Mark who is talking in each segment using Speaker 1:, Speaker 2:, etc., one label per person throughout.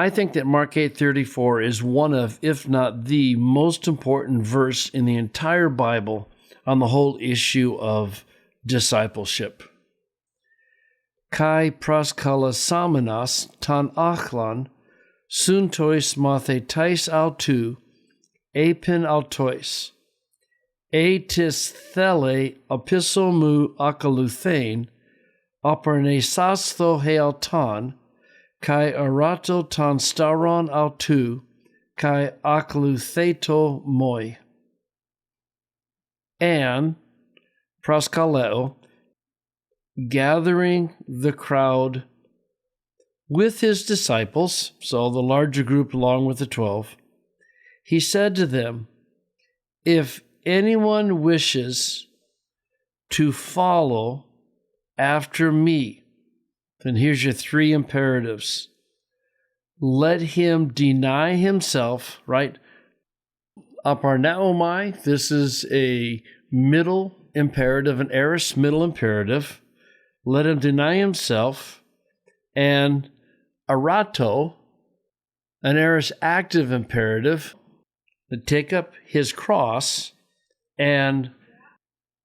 Speaker 1: I think that Mark 8:34 is one of, if not the most important verse in the entire Bible on the whole issue of discipleship. Kai proskalassamenas tan achlan, suntois mathetais autou, epin altois, etis thele episomu akaluthein, aparnesastho healton, kai arato tan staron autou, kai akalutheto moi. And proskaleo, gathering the crowd with his disciples, so the larger group along with the 12, he said to them, if anyone wishes to follow after me, then here's your 3 imperatives. Let him deny himself, right? Aparnaomai, this is a middle imperative, an aorist middle imperative. Let him deny himself. And arato, an aorist active imperative, to take up his cross. And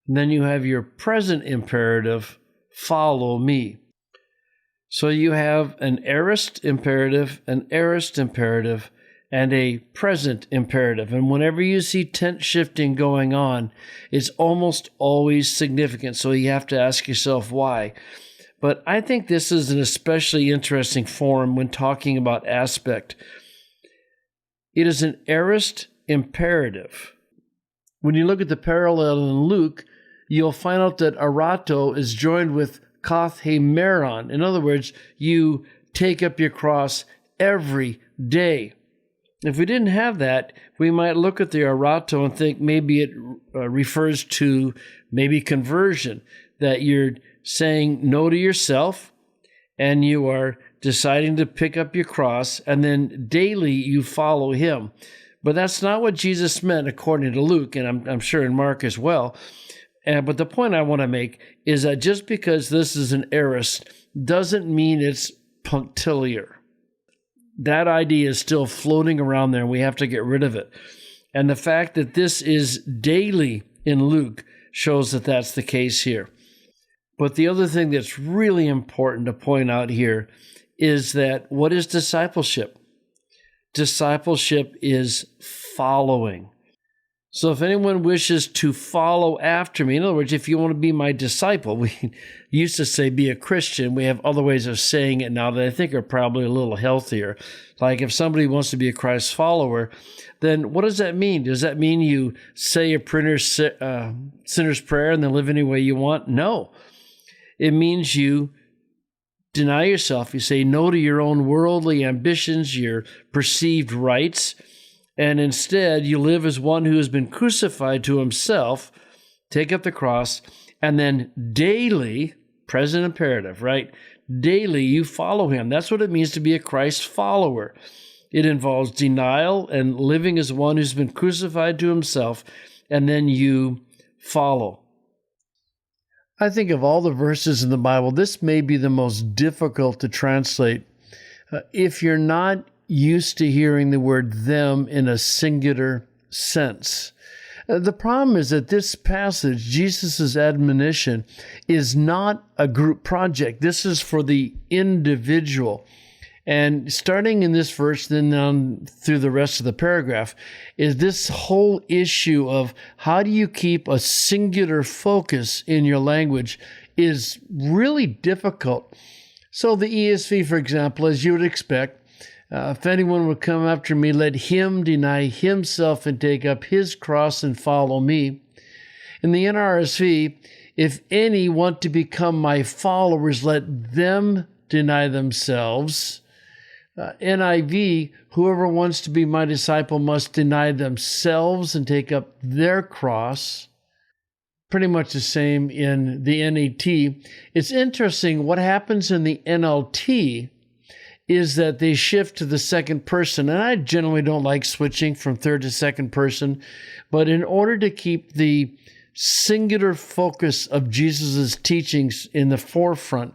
Speaker 1: then you have your present imperative, follow me. So you have an aorist imperative, an aorist imperative, and a present imperative. And whenever you see tent shifting going on, it's almost always significant. So you have to ask yourself why. But I think this is an especially interesting form when talking about aspect. It is an aorist imperative. When you look at the parallel in Luke, you'll find out that arato is joined with kath hemeron. In other words, you take up your cross every day. If we didn't have that, we might look at the arato and think maybe it refers to maybe conversion, that you're saying no to yourself and you are deciding to pick up your cross and then daily you follow him. But that's not what Jesus meant according to Luke, and I'm sure in Mark as well. But the point I want to make is that just because this is an aorist doesn't mean it's punctiliar. That idea is still floating around there, and we have to get rid of it. And the fact that this is daily in Luke shows that that's the case here. But the other thing that's really important to point out here is that what is discipleship? Discipleship is following. So if anyone wishes to follow after me, in other words, if you want to be my disciple, we used to say be a Christian. We have other ways of saying it now that I think are probably a little healthier. Like if somebody wants to be a Christ follower, then what does that mean? Does that mean you say a sinner's prayer and then live any way you want? No. It means you deny yourself. You say no to your own worldly ambitions, your perceived rights, and instead you live as one who has been crucified to himself, take up the cross, and then daily, present imperative, right? Daily you follow him. That's what it means to be a Christ follower. It involves denial and living as one who's been crucified to himself, and then you follow. I think of all the verses in the Bible, this may be the most difficult to translate. If you're not used to hearing the word them in a singular sense. The problem is that this passage, Jesus' admonition, is not a group project. This is for the individual. And starting in this verse, then on through the rest of the paragraph, is this whole issue of how do you keep a singular focus in your language is really difficult. So the ESV, for example, as you would expect, if anyone would come after me, let him deny himself and take up his cross and follow me. In the NRSV, if any want to become my followers, let them deny themselves. NIV, whoever wants to be my disciple must deny themselves and take up their cross. Pretty much the same in the NET. It's interesting what happens in the NLT is that they shift to the second person. And I generally don't like switching from third to second person. But in order to keep the singular focus of Jesus' teachings in the forefront,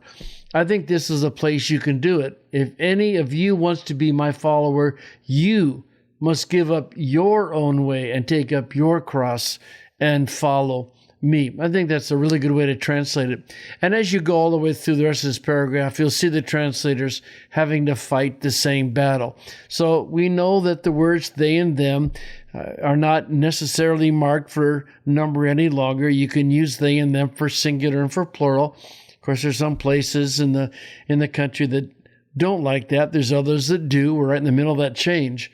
Speaker 1: I think this is a place you can do it. If any of you wants to be my follower, you must give up your own way and take up your cross and follow me. I think that's a really good way to translate it. And as you go all the way through the rest of this paragraph, you'll see the translators having to fight the same battle. So we know that the words they and them are not necessarily marked for number any longer. You can use they and them for singular and for plural. Of course, there's some places in the country that don't like that. There's others that do. We're right in the middle of that change.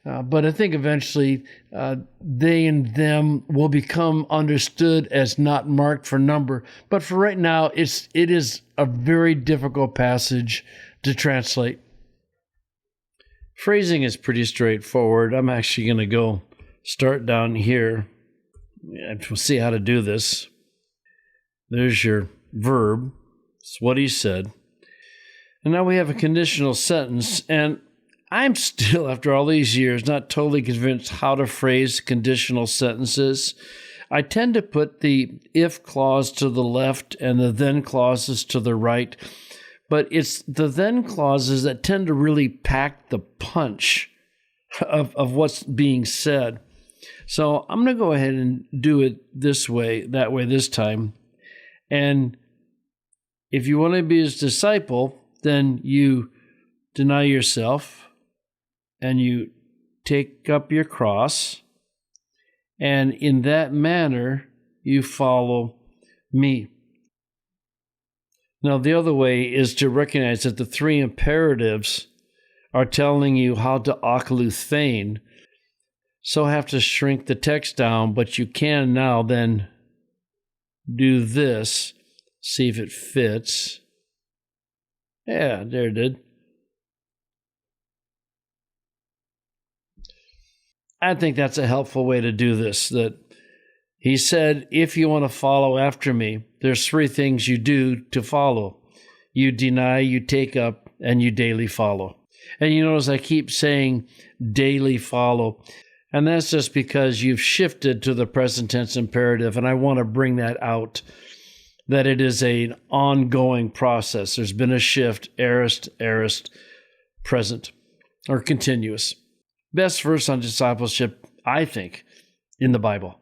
Speaker 1: But I think eventually they and them will become understood as not marked for number. But for right now, it is a very difficult passage to translate. Phrasing is pretty straightforward. I'm actually going to go start down here and we'll see how to do this. There's your verb. It's what he said. And now we have a conditional sentence, and I'm still, after all these years, not totally convinced how to phrase conditional sentences. I tend to put the if clause to the left and the then clauses to the right, but it's the then clauses that tend to really pack the punch of what's being said. So I'm going to go ahead and do it this way, that way this time. And if you want to be his disciple, then you deny yourself and you take up your cross, and in that manner you follow me. Now, the other way is to recognize that the three imperatives are telling you how to akluthein, so I have to shrink the text down, but you can now then do this, see if it fits. Yeah, there it did. I think that's a helpful way to do this, that he said, if you want to follow after me, there's three things you do to follow. You deny, you take up, and you daily follow. And you notice I keep saying daily follow, and that's just because you've shifted to the present tense imperative, and I want to bring that out, that it is an ongoing process. There's been a shift, aorist, present, or continuous. Best verse on discipleship, I think, in the Bible.